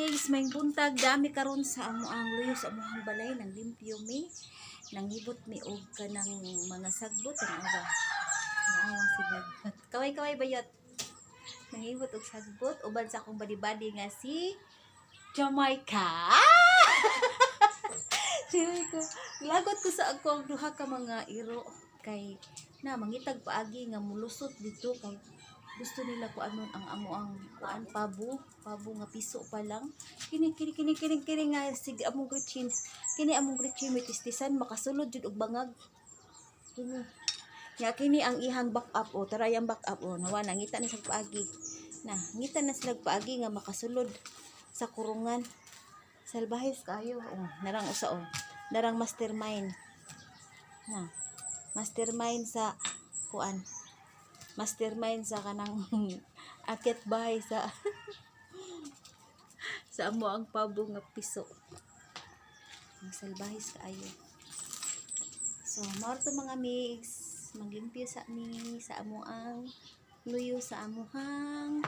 migs, may buntag dami karon sa amo ang luyo sa amuhang balay nang limpyo mi. Nangibot mi og kanang mga sagbot ang aga. Naawang si Bagyot. Kaway-kaway bayot. Nangibot og sagbot uban sa akong badi-badi nga si Jamaica. Sili ko, lagot ko sa akong duha ka mga iro kay na mangitag paagi nga mulusot dito kay gusto nila ko anon ang amo ang kuan pabo nga piso pa lang kini nga sig among gretchen kini among gretchen may tistisan makasulod jud og bangag kini nya kini ang ihang back up o tarayang back up o nawa nangita na sa paagi na ngita na sila paagi nga makasulod sa kurungan salbahes kayo narang usa narang mastermind na mastermind sa kuan mastermind sa kanang akit bahay sa sa amo ang pabo nga piso salbahis kaayo so mao to mga mix maglimpyo sa mi sa amo ang luyo sa amuhang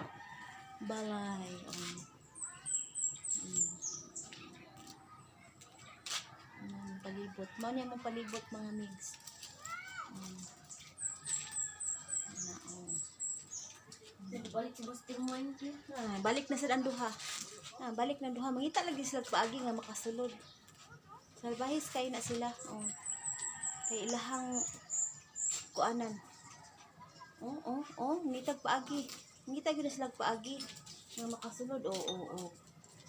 balay palibot mo niya mong palibot mga mix balik sa mastermind balik na sila ang duha balik na duha mangita lagi sila paagi nga makasulod salbahis kay na sila kay ilahang kuanan ngitag paagi ngitag na sila paagi nga makasulod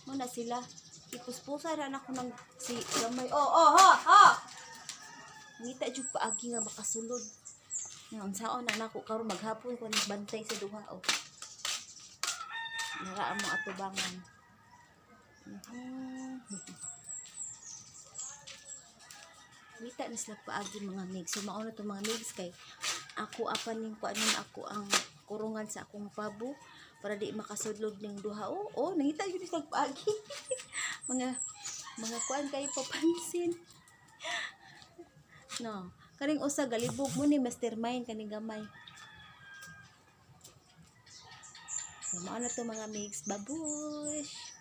mo na sila ipuspusa ra na ko ng si gamay ngita jud paagi nga makasulod ang saon na nako karon maghapon ko nagbantay sa duha nara mo atubangan ngita na sila paagi mga migs so mauna to mga migs kay ako apan ning kuanon ako ang kurungan sa akong pabo para di makasudlod ning duha nangita yun sila paagi mga kuan kay papansin no kaning usa galibog mo ni mastermind kaning gamay so mao na to mga mix babush